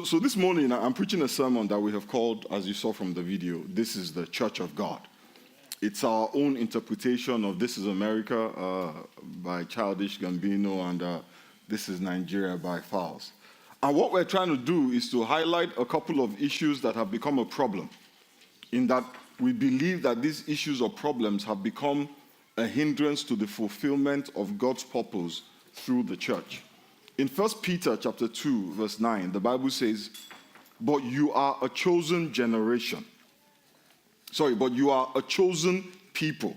So this morning, I'm preaching a sermon that we have called, as you saw from the video, This is the Church of God. It's our own interpretation of This is America by Childish Gambino and This is Nigeria by Fowles. And what we're trying to do is to highlight a couple of issues that have become a problem, in that we believe that these issues or problems have become a hindrance to the fulfillment of God's purpose through the church. In 1 Peter chapter 2, verse 9, the Bible says, but you are a chosen generation. But you are a chosen people.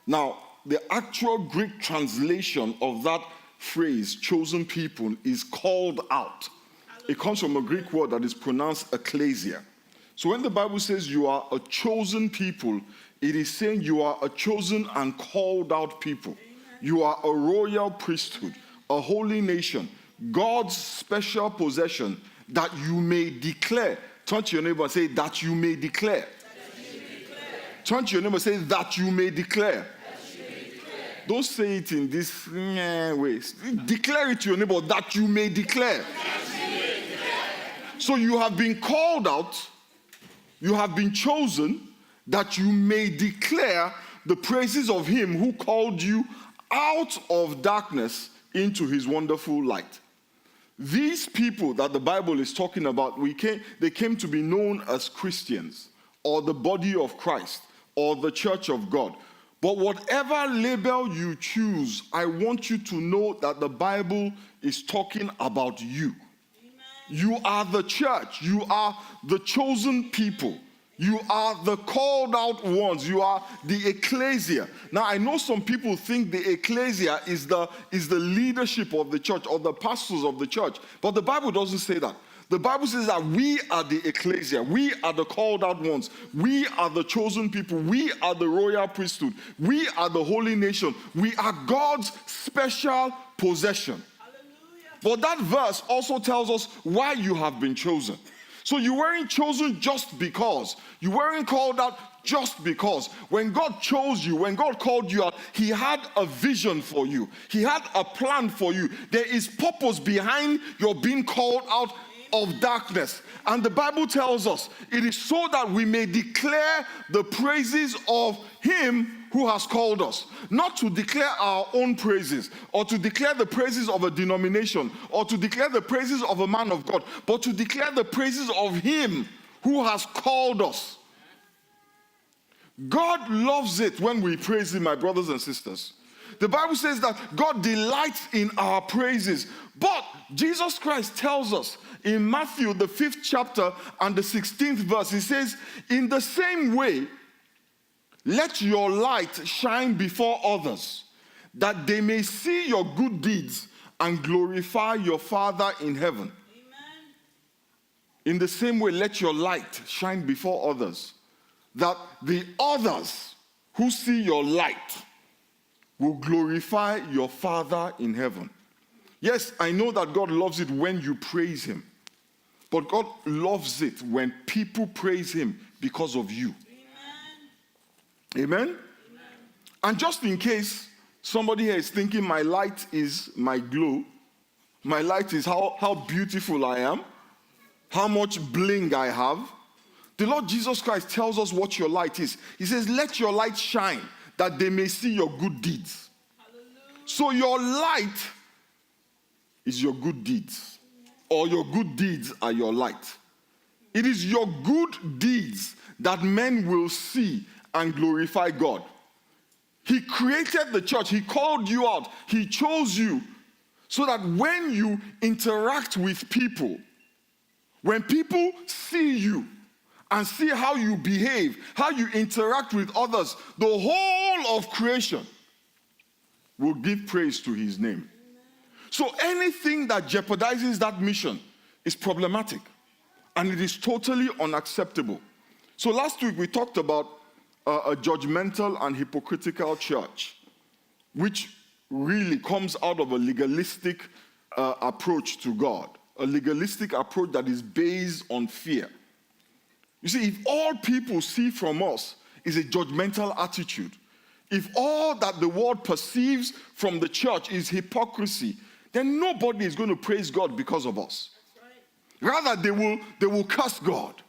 Now, the actual Greek translation of that phrase, chosen people, is called out. It comes from a Greek word that is pronounced ecclesia. So when the Bible says you are a chosen people, it is saying you are a chosen and called out people. You are a royal priesthood, a holy nation, God's special possession, that you may declare. Turn to your neighbor and say, that you may declare. Turn to your neighbor and say, that you may declare. Don't say it in this way. Declare it to your neighbor, that you may declare. So you have been called out, you have been chosen, that you may declare the praises of him who called you out of darkness into his wonderful light. These people that the Bible is talking about, they came to be known as Christians, or the body of Christ, or the church of God. But whatever label you choose, I want you to know that the Bible is talking about you. Amen. You are the church. You are the chosen people. You are the called out ones. You are the ecclesia. Now, I know some people think the ecclesia is the leadership of the church or the pastors of the church. But the Bible doesn't say that. The Bible says that we are the ecclesia. We are the called out ones. We are the chosen people. We are the royal priesthood. We are the holy nation. We are God's special possession. Hallelujah. But that verse also tells us why you have been chosen. So you weren't chosen just because. You weren't called out just because. When God chose you, when God called you out, he had a vision for you. He had a plan for you. There is purpose behind your being called out of darkness. And the Bible tells us it is so that we may declare the praises of him who has called us. Not to declare our own praises, or to declare the praises of a denomination, or to declare the praises of a man of God, but to declare the praises of him who has called us. God loves it when we praise him, my brothers and sisters. The Bible says that God delights in our praises. But Jesus Christ tells us in Matthew, the 5th chapter and the 16th verse, he says, in the same way, let your light shine before others, that they may see your good deeds and glorify your Father in heaven. Amen. In the same way, let your light shine before others, that the others who see your light will glorify your Father in heaven. Yes, I know that God loves it when you praise him, but God loves it when people praise him because of you. Amen? Amen? And just in case somebody here is thinking my light is my glow, my light is how beautiful I am, how much bling I have, the Lord Jesus Christ tells us what your light is. He says, let your light shine, that they may see your good deeds. Hallelujah. So your light is your good deeds, or your good deeds are your light. It is your good deeds that men will see and glorify God. He created the church. He called you out. He chose you so that when you interact with people, when people see you and see how you behave, how you interact with others, the whole of creation will give praise to his name. So anything that jeopardizes that mission is problematic, and it is totally unacceptable. So last week we talked about a judgmental and hypocritical church, which really comes out of a legalistic approach to God, a legalistic approach that is based on fear. You see, if all people see from us is a judgmental attitude, if all that the world perceives from the church is hypocrisy, then nobody is going to praise God because of us. Rather, they will curse God.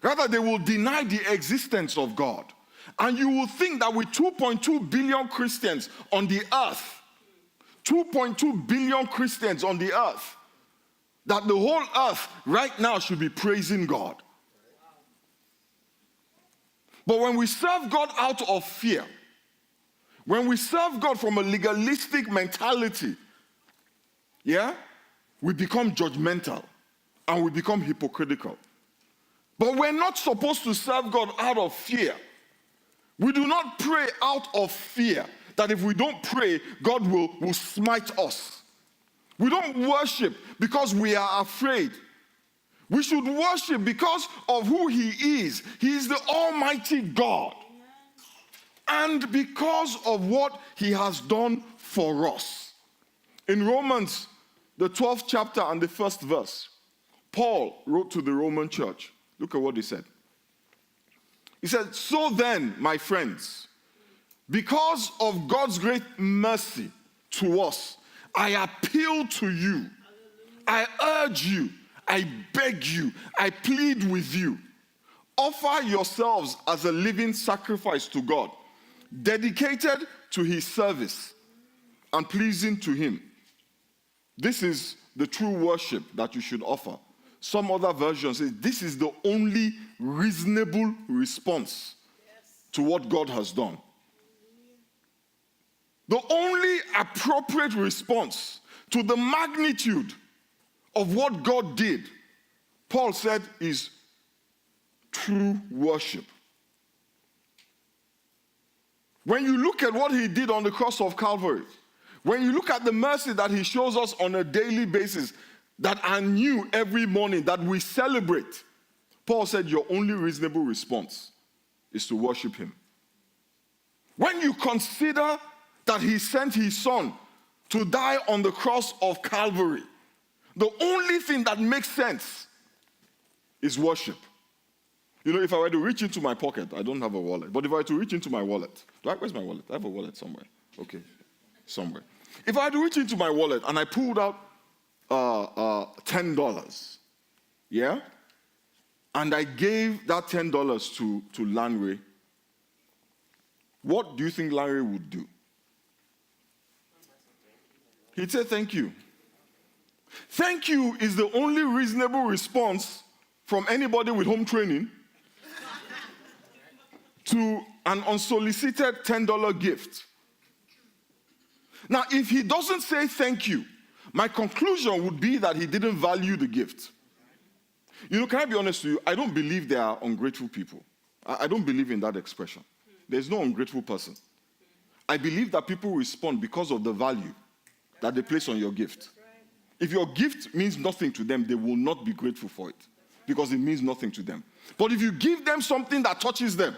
Rather, they will deny the existence of God. And you will think that with 2.2 billion Christians on the earth, 2.2 billion Christians on the earth, that the whole earth right now should be praising God. But when we serve God out of fear, when we serve God from a legalistic mentality, we become judgmental and we become hypocritical. But we're not supposed to serve God out of fear. We do not pray out of fear that if we don't pray, God will smite us. We don't worship because we are afraid. We should worship because of who He is. He is the Almighty God. And because of what He has done for us. In Romans, the 12th chapter and the 1st verse, Paul wrote to the Roman church. Look at what he said. He said, "So then, my friends, because of God's great mercy to us, I appeal to you, I urge you, I beg you, I plead with you, offer yourselves as a living sacrifice to God, dedicated to His service and pleasing to Him. This is the true worship that you should offer." Some other versions say this is the only reasonable response to what God has done. The only appropriate response to the magnitude of what God did, Paul said, is true worship. When you look at what He did on the cross of Calvary, when you look at the mercy that He shows us on a daily basis, that are new every morning, that we celebrate, Paul said your only reasonable response is to worship Him. When you consider that He sent His Son to die on the cross of Calvary, the only thing that makes sense is worship. You know, if I were to reach into my pocket, I don't have a wallet, but if I were to reach into my wallet, where's my wallet? I have a wallet somewhere. Okay, somewhere. If I had to reach into my wallet and I pulled out $10, and I gave that $10 to Lanre, what do you think Lanre would do? He'd say, "Thank you." Thank you is the only reasonable response from anybody with home training to an unsolicited $10 gift. Now, if he doesn't say thank you, my conclusion would be that he didn't value the gift. You know, can I be honest with you? I don't believe there are ungrateful people. I don't believe in that expression. There's no ungrateful person. I believe that people respond because of the value that they place on your gift. If your gift means nothing to them, they will not be grateful for it because it means nothing to them. But if you give them something that touches them,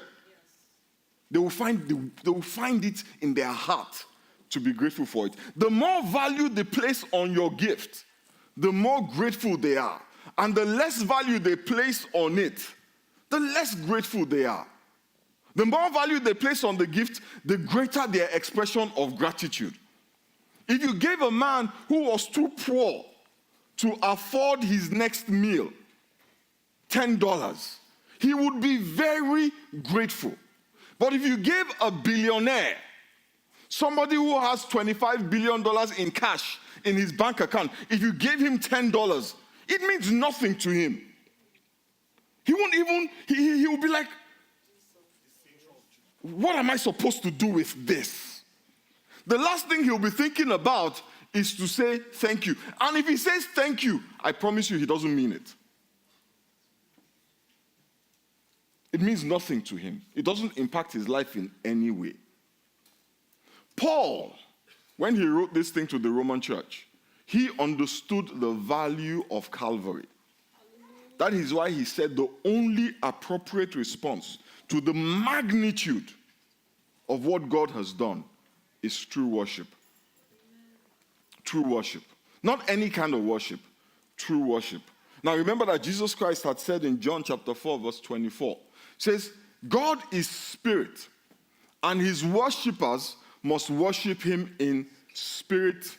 they will find it in their heart to be grateful for it. The more value they place on your gift, the more grateful they are. And the less value they place on it, the less grateful they are. The more value they place on the gift, the greater their expression of gratitude. If you gave a man who was too poor to afford his next meal $10, he would be very grateful. But if you gave a billionaire, somebody who has $25 billion in cash in his bank account, if you gave him $10, it means nothing to him. He won't even, he will be like, what am I supposed to do with this? The last thing he'll be thinking about is to say thank you. And if he says thank you, I promise you he doesn't mean it. It means nothing to him. It doesn't impact his life in any way. Paul, when he wrote this thing to the Roman church, he understood the value of Calvary. That is why he said the only appropriate response to the magnitude of what God has done is true worship. True worship. Not any kind of worship. True worship. Now remember that Jesus Christ had said in John chapter 4 verse 24, says, God is spirit, and his worshippers must worship him in spirit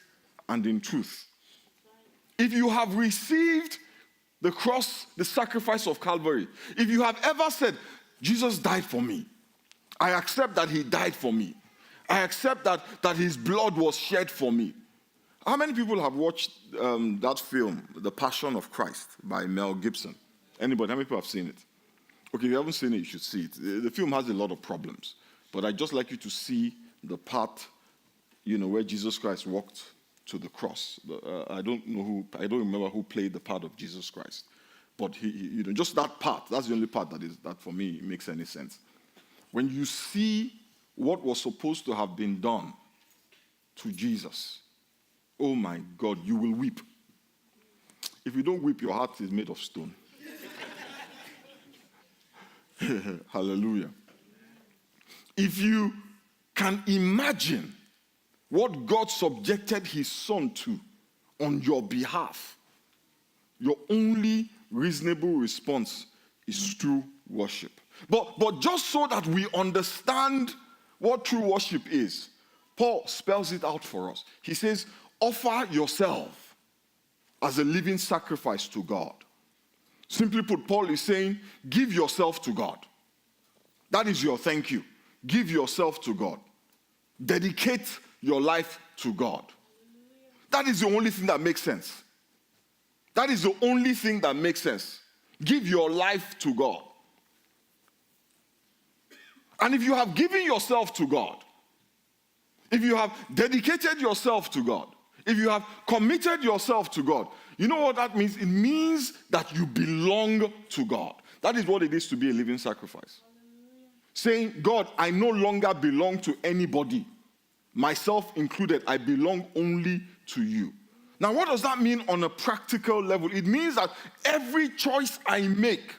and in truth. If you have received The cross, the sacrifice of Calvary. If you have ever said, Jesus died for me, I accept that he died for me, I accept that his blood was shed for me. How many people have watched that film, The Passion of Christ, by Mel Gibson? Anybody? How many people have seen it? Okay, if you haven't seen it, you should see it. The film has a lot of problems, but I'd just like you to see the part, where Jesus Christ walked to the cross. I don't remember who played the part of Jesus Christ, but he just that part. That's the only part that for me makes any sense. When you see what was supposed to have been done to Jesus, oh my God, you will weep. If you don't weep, your heart is made of stone. Hallelujah. If you can imagine what God subjected his son to on your behalf, your only reasonable response is true worship. But just so that we understand what true worship is, Paul spells it out for us. He says, offer yourself as a living sacrifice to God. Simply put, Paul is saying, give yourself to God. That is your thank you. Give yourself to God. Dedicate your life to God. That is the only thing that makes sense. That is the only thing that makes sense. Give your life to God. And if you have given yourself to God, if you have dedicated yourself to God, if you have committed yourself to God, you know what that means? It means that you belong to God. That is what it is to be a living sacrifice. Saying, God, I no longer belong to anybody, myself included. I belong only to you. Now, what does that mean on a practical level? It means that every choice I make,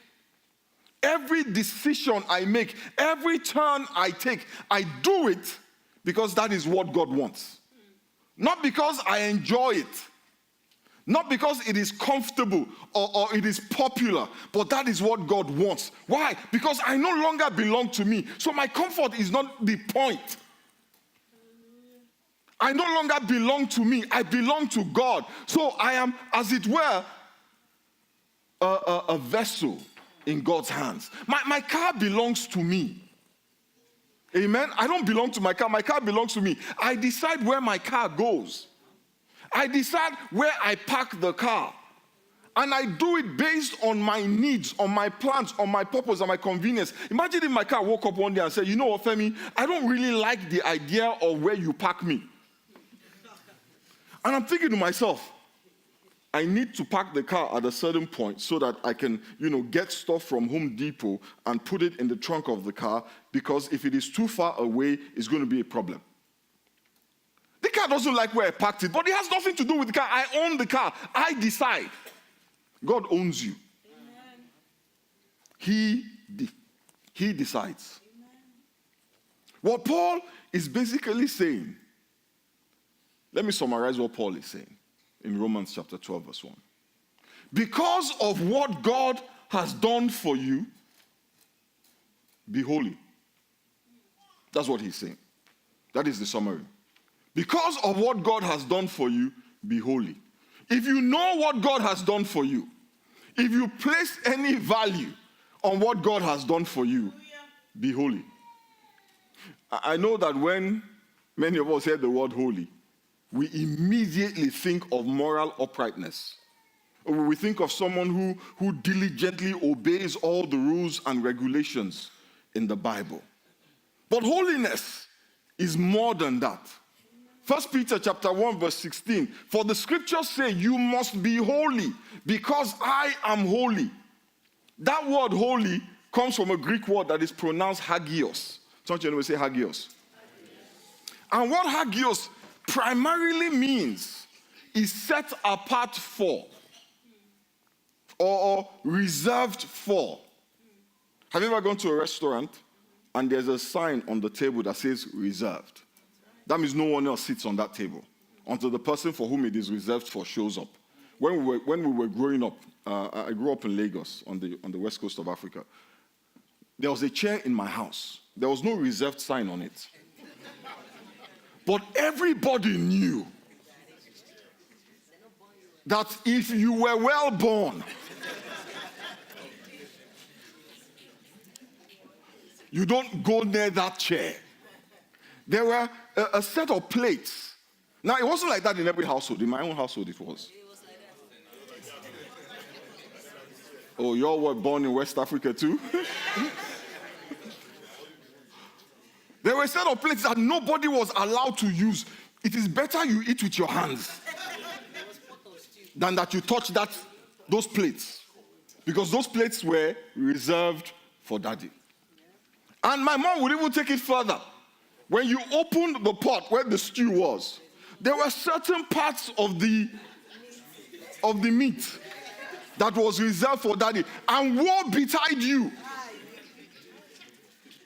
every decision I make, every turn I take, I do it because that is what God wants. Not because I enjoy it. Not because it is comfortable or it is popular, but that is what God wants. Why? Because I no longer belong to me. So my comfort is not the point. I no longer belong to me. I belong to God. So I am, as it were, a vessel in God's hands. My car belongs to me. Amen? I don't belong to my car. My car belongs to me. I decide where my car goes. I decide where I park the car. And I do it based on my needs, on my plans, on my purpose, on my convenience. Imagine if my car woke up one day and said, you know what, Femi, I don't really like the idea of where you park me. And I'm thinking to myself, I need to park the car at a certain point so that I can, get stuff from Home Depot and put it in the trunk of the car, because if it is too far away, it's going to be a problem. The car doesn't like where I parked it, but it has nothing to do with the car. I own the car. I decide. God owns you. Amen. He decides. Amen. What Paul is basically saying, let me summarize what Paul is saying in Romans chapter 12, verse 1. Because of what God has done for you, be holy. That's what he's saying. That is the summary. Because of what God has done for you, be holy. If you know what God has done for you, if you place any value on what God has done for you, be holy. I know that when many of us hear the word holy, we immediately think of moral uprightness. We think of someone who diligently obeys all the rules and regulations in the Bible. But holiness is more than that. 1 Peter chapter 1 verse 16, for the scriptures say you must be holy because I am holy. That word holy comes from a Greek word that is pronounced hagios. Don't you know we say hagios? And what hagios primarily means is set apart for or reserved for. Have you ever gone to a restaurant and there's a sign on the table that says reserved? That means no one else sits on that table until the person for whom it is reserved for shows up. When we were growing up, I grew up in Lagos on the west coast of Africa. There was a chair in my house. There was no reserved sign on it. But everybody knew that if you were well born, You don't go near that chair. There were a set of plates. Now, it wasn't like that in every household. In my own household, it was. Oh, you all were born in West Africa too? There were a set of plates that nobody was allowed to use. It is better you eat with your hands than that you touch those plates. Because those plates were reserved for daddy. And my mom would even take it further. When you opened the pot where the stew was, there were certain parts of the meat that was reserved for daddy. And woe betide you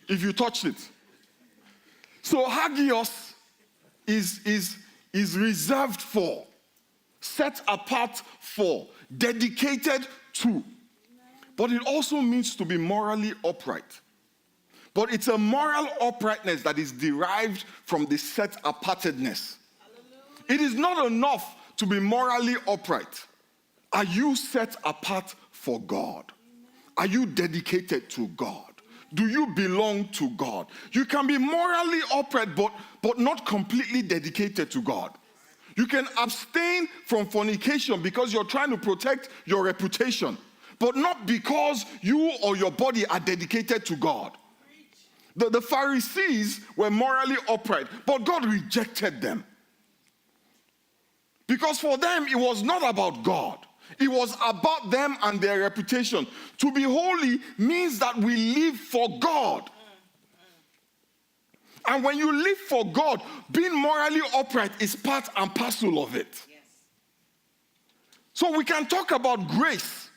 if you touched it. So hagios is reserved for, set apart for, dedicated to. But it also means to be morally upright. But it's a moral uprightness that is derived from the set apartedness. It is not enough to be morally upright. Are you set apart for God? Are you dedicated to God? Do you belong to God? You can be morally upright, but not completely dedicated to God. You can abstain from fornication because you're trying to protect your reputation, but not because you or your body are dedicated to God. The Pharisees were morally upright, but God rejected them. Because for them, it was not about God. It was about them and their reputation. To be holy means that we live for God. And when you live for God, being morally upright is part and parcel of it. Yes. So we can talk about grace.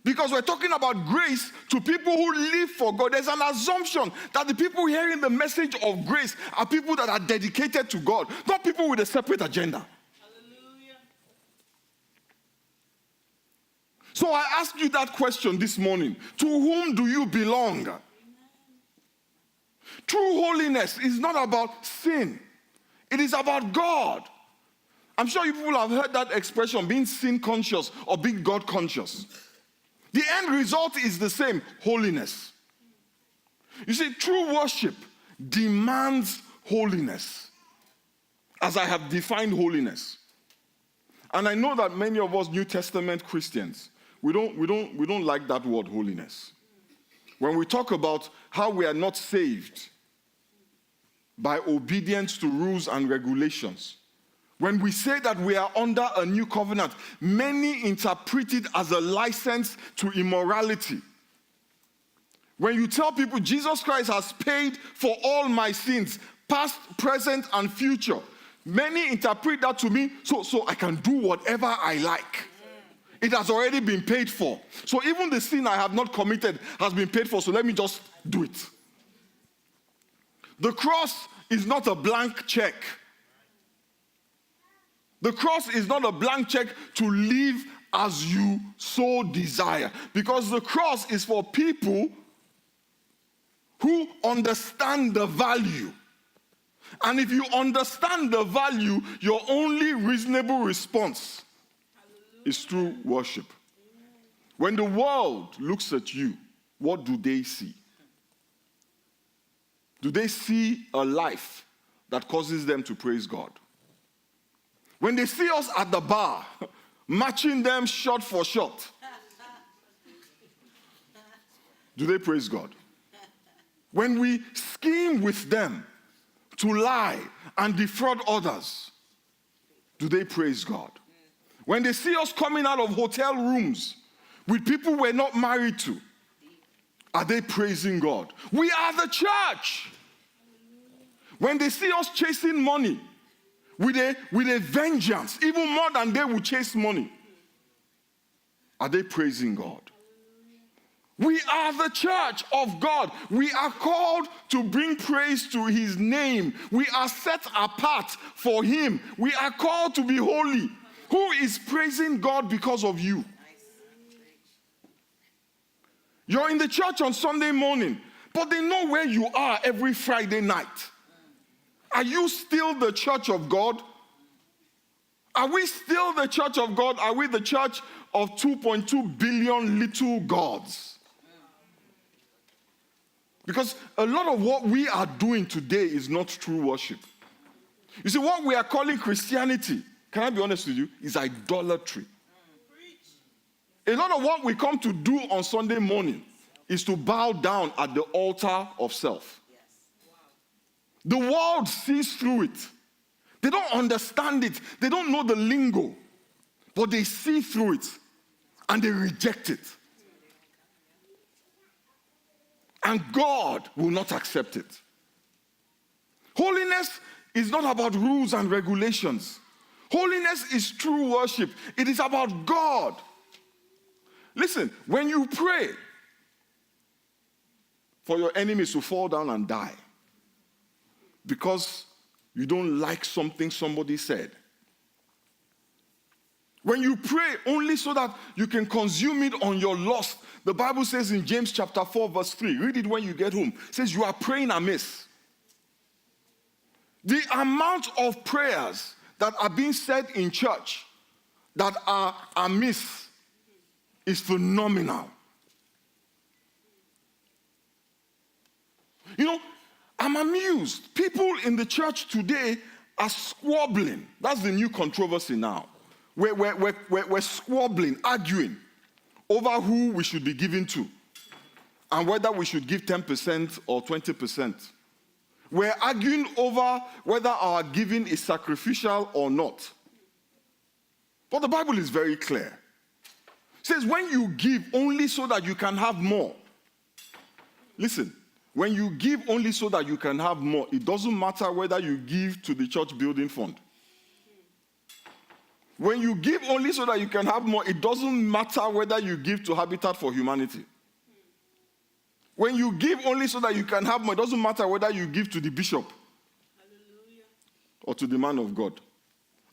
Because we're talking about grace to people who live for God. There's an assumption that the people hearing the message of grace are people that are dedicated to God, not people with a separate agenda. Hallelujah. So I asked you that question this morning. To whom do you belong? Amen. True holiness is not about sin. It is about God. I'm sure you people have heard that expression, being sin conscious or being God conscious. The end result is the same, holiness. You see, true worship demands holiness, as I have defined holiness. And I know that many of us New Testament Christians, we don't like that word holiness. When we talk about how we are not saved by obedience to rules and regulations, when we say that we are under a new covenant, many interpret it as a license to immorality. When you tell people Jesus Christ has paid for all my sins, past, present, and future, many interpret that to mean, so I can do whatever I like. It has already been paid for. So even the sin I have not committed has been paid for, so let me just do it. The cross is not a blank check. The cross is not a blank check to live as you so desire. Because the cross is for people who understand the value. And if you understand the value, your only reasonable response is through worship. When the world looks at you, what do they see? Do they see a life that causes them to praise God? When they see us at the bar, matching them shot for shot, do they praise God? When we scheme with them to lie and defraud others, do they praise God? When they see us coming out of hotel rooms with people we're not married to, are they praising God? We are the church. When they see us chasing money with a vengeance, even more than they would chase money, are they praising God? We are the church of God. We are called to bring praise to his name. We are set apart for him. We are called to be holy. Who is praising God because of you? You're in the church on Sunday morning, but they know where you are every Friday night. Are you still the church of God? Are we still the church of God? Are we the church of 2.2 billion little gods? Because a lot of what we are doing today is not true worship. You see, what we are calling Christianity, can I be honest with you, is idolatry. A lot of what we come to do on Sunday morning is to bow down at the altar of self. The world sees through it. They don't understand it. They don't know the lingo. But they see through it and they reject it. And God will not accept it. Holiness is not about rules and regulations. Holiness is true worship. It is about God. Listen, when you pray for your enemies to fall down and die because you don't like something somebody said, when you pray only so that you can consume it on your lust, the Bible says in James chapter 4 verse 3, read it when you get home, it says you are praying amiss. The amount of prayers that are being said in church that are amiss is phenomenal. You know, I'm amused. People in the church today are squabbling. That's the new controversy now. We're squabbling, arguing over who we should be giving to and whether we should give 10% or 20%. We're arguing over whether our giving is sacrificial or not. But the Bible is very clear. It says when you give only so that you can have more. Listen, when you give only so that you can have more, it doesn't matter whether you give to the church building fund. When you give only so that you can have more, it doesn't matter whether you give to Habitat for Humanity. When you give only so that you can have more, it doesn't matter whether you give to the bishop or to the man of God.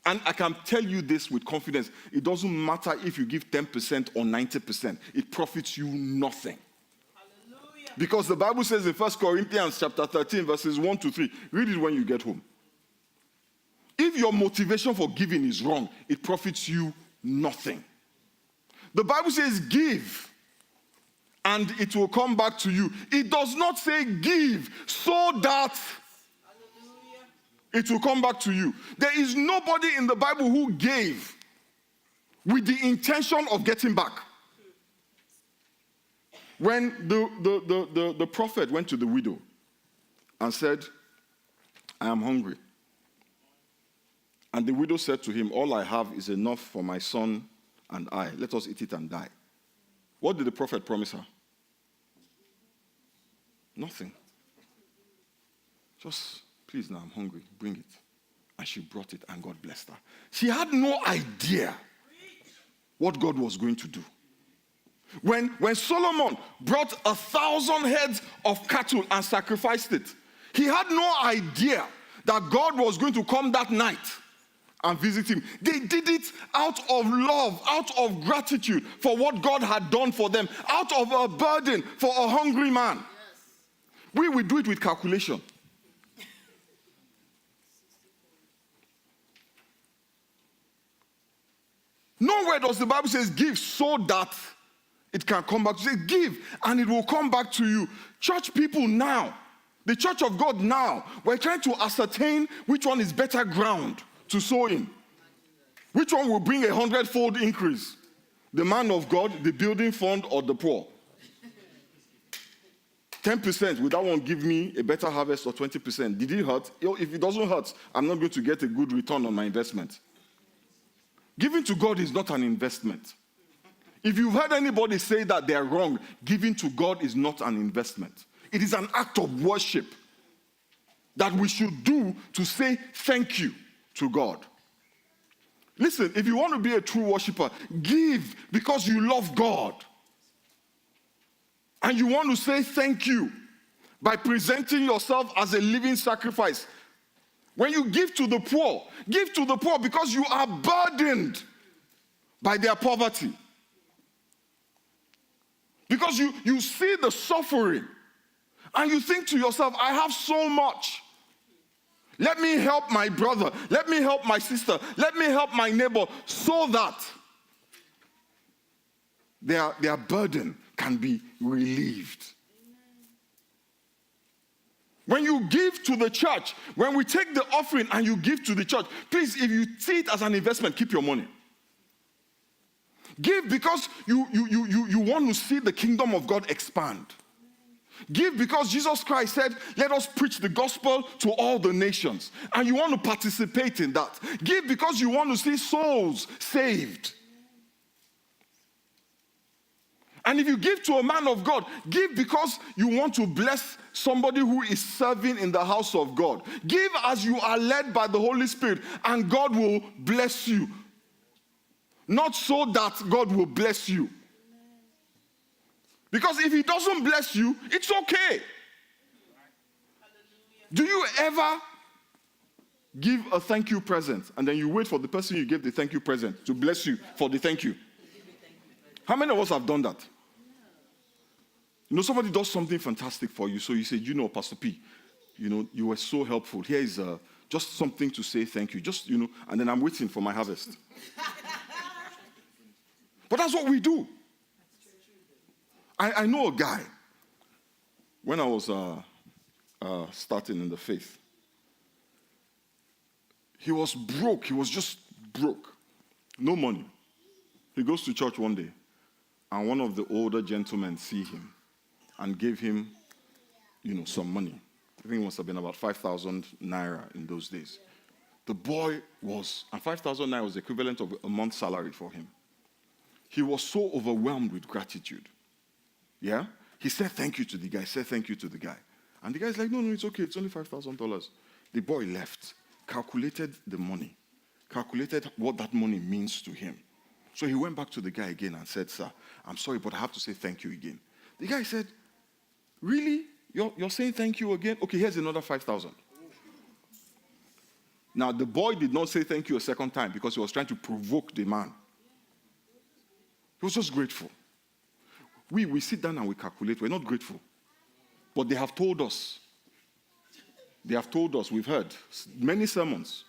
And I can tell you this with confidence. It doesn't matter if you give 10% or 90%. It profits you nothing. Hallelujah. Because the Bible says in 1 Corinthians chapter 13, verses 1 to 3, read it when you get home. If your motivation for giving is wrong, it profits you nothing. The Bible says give, and it will come back to you. It does not say give so that it will come back to you. There is nobody in the Bible who gave with the intention of getting back. When the prophet went to the widow and said, I am hungry. And the widow said to him, all I have is enough for my son and I. Let us eat it and die. What did the prophet promise her? Nothing. Just, please now, I'm hungry. Bring it. And she brought it and God blessed her. She had no idea what God was going to do. When Solomon brought 1,000 heads of cattle and sacrificed it, he had no idea that God was going to come that night and visit him. They did it out of love, out of gratitude for what God had done for them, out of a burden for a hungry man. Yes. We will do it with calculation. Nowhere does the Bible say give so that it can come back. It says give and it will come back to you. Church people now, the church of God now, we're trying to ascertain which one is better ground to sow in. Which one will bring 100-fold increase? The man of God, the building fund, or the poor? 10%, will that one give me a better harvest, or 20%? Did it hurt? If it doesn't hurt, I'm not going to get a good return on my investment. Giving to God is not an investment. If you've heard anybody say that they're wrong, giving to God is not an investment. It is an act of worship that we should do to say thank you to God. Listen, if you want to be a true worshiper, give because you love God. And you want to say thank you by presenting yourself as a living sacrifice. When you give to the poor because you are burdened by their poverty. Because you see the suffering and you think to yourself, I have so much. Let me help my brother. Let me help my sister. Let me help my neighbor so that their burden can be relieved. When you give to the church, when we take the offering and you give to the church, please, if you see it as an investment, keep your money. Give because you want to see the kingdom of God expand. Give because Jesus Christ said, let us preach the gospel to all the nations. And you want to participate in that. Give because you want to see souls saved. And if you give to a man of God, give because you want to bless somebody who is serving in the house of God. Give as you are led by the Holy Spirit, and God will bless you. Not so that God will bless you. Because if he doesn't bless you, it's okay. Do you ever give a thank you present and then you wait for the person you gave the thank you present to bless you for the thank you? How many of us have done that? You know, somebody does something fantastic for you, so you say, you know, Pastor P, you know, you were so helpful. Here is just something to say thank you. Just, you know, and then I'm waiting for my harvest. But that's what we do. I know a guy, when I was starting in the faith, he was broke. He was just broke. No money. He goes to church one day, and one of the older gentlemen see him and gave him, you know, some money. I think it must have been about 5,000 naira in those days. The boy was, and 5,000 naira was the equivalent of a month's salary for him. He was so overwhelmed with gratitude. Yeah? He said thank you to the guy, said thank you to the guy. And the guy's like, no, it's okay, it's only $5,000. The boy left, calculated the money, calculated what that money means to him. So he went back to the guy again and said, sir, I'm sorry, but I have to say thank you again. The guy said, really? You're saying thank you again? Okay, here's another 5,000. Now, the boy did not say thank you a second time because he was trying to provoke the man. He was just grateful. We sit down and we calculate. We're not grateful. But they have told us. They have told us. We've heard many sermons.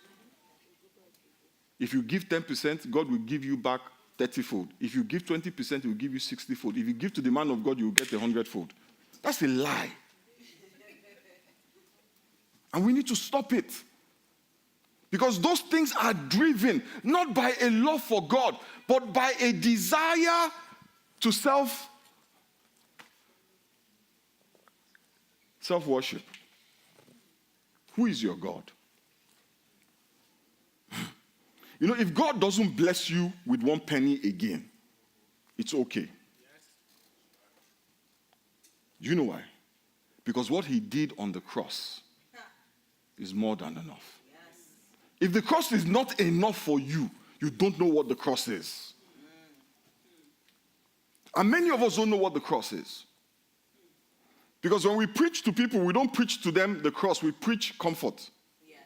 If you give 10%, God will give you back 30-fold. If you give 20%, he will give you 60-fold. If you give to the man of God, you will get 100-fold. That's a lie. And we need to stop it. Because those things are driven not by a love for God, but by a desire to self-worship. Who is your God? You know, if God doesn't bless you with 1 penny again, it's okay. Do you know why? Because what he did on the cross is more than enough. If the cross is not enough for you, you don't know what the cross is. And many of us don't know what the cross is. Because when we preach to people, we don't preach to them the cross, we preach comfort. Yes.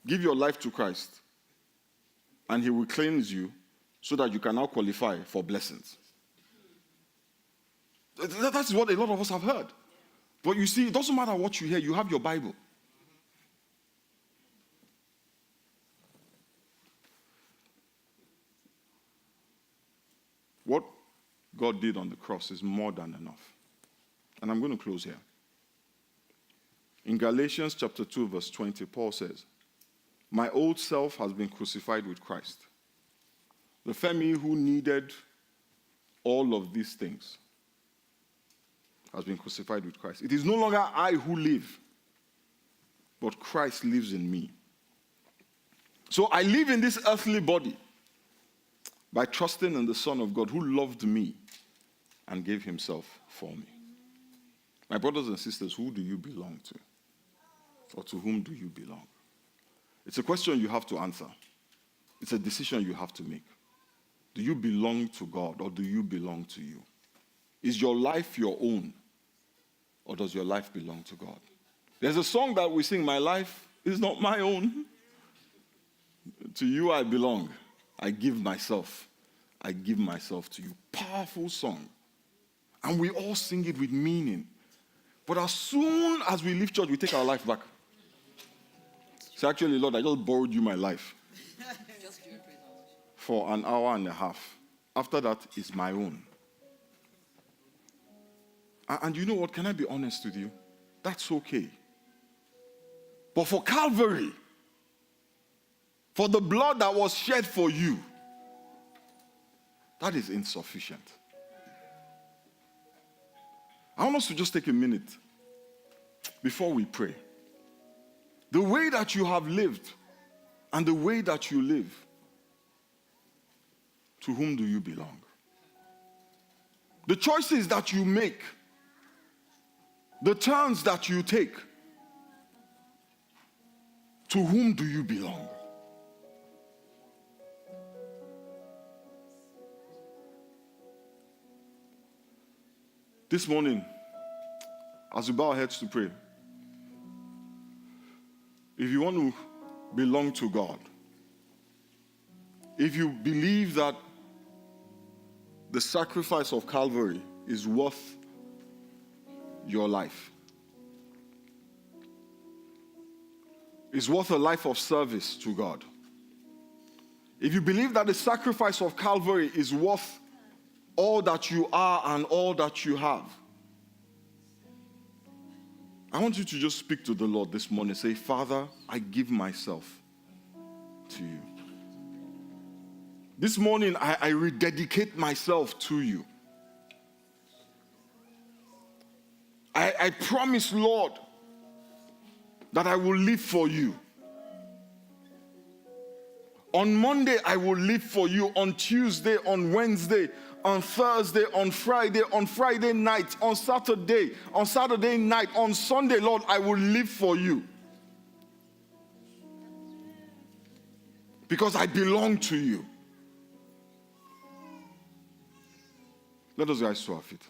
Give your life to Christ, and he will cleanse you so that you can now qualify for blessings. That's what a lot of us have heard. But you see, it doesn't matter what you hear, you have your Bible. What God did on the cross is more than enough. And I'm going to close here. In Galatians chapter 2, verse 20, Paul says, my old self has been crucified with Christ. The Femi who needed all of these things has been crucified with Christ. It is no longer I who live, but Christ lives in me. So I live in this earthly body by trusting in the Son of God who loved me and gave himself for me. My brothers and sisters, who do you belong to? Or to whom do you belong? It's a question you have to answer. It's a decision you have to make. Do you belong to God or do you belong to you? Is your life your own or does your life belong to God? There's a song that we sing, my life is not my own. To you I belong. I give myself to you. Powerful song. And we all sing it with meaning. But as soon as we leave church, we take our life back. Say, actually, Lord, I just borrowed you my life for an hour and a half. After that, it's my own. And you know what? Can I be honest with you? That's okay. But for Calvary, for the blood that was shed for you, that is insufficient. I want us to just take a minute before we pray. The way that you have lived and the way that you live, to whom do you belong? The choices that you make, the turns that you take, to whom do you belong? This morning, as we bow our heads to pray, if you want to belong to God, if you believe that the sacrifice of Calvary is worth your life, is worth a life of service to God, if you believe that the sacrifice of Calvary is worth all that you are and all that you have, I want you to just speak to the Lord this morning. Say, Father, I give myself to you. This morning, I rededicate myself to you. I promise, Lord, that I will live for you. On Monday, I will live for you. On Tuesday, on Wednesday, on Thursday, on Friday night, on Saturday night, on Sunday, Lord, I will live for you. Because I belong to you. Let us rise to our feet.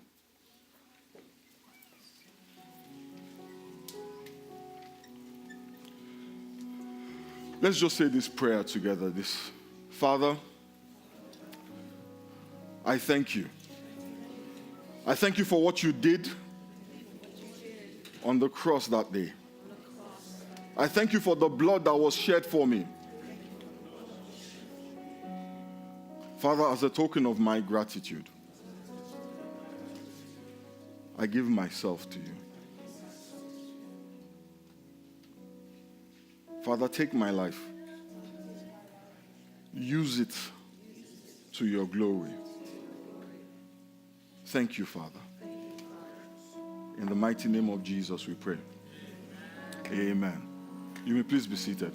Let's just say this prayer together. Father, I thank you. I thank you for what you did on the cross that day. I thank you for the blood that was shed for me. Father, as a token of my gratitude, I give myself to you. Father, take my life. Use it to your glory. Thank you, Father. In the mighty name of Jesus we pray. Amen. You may please be seated.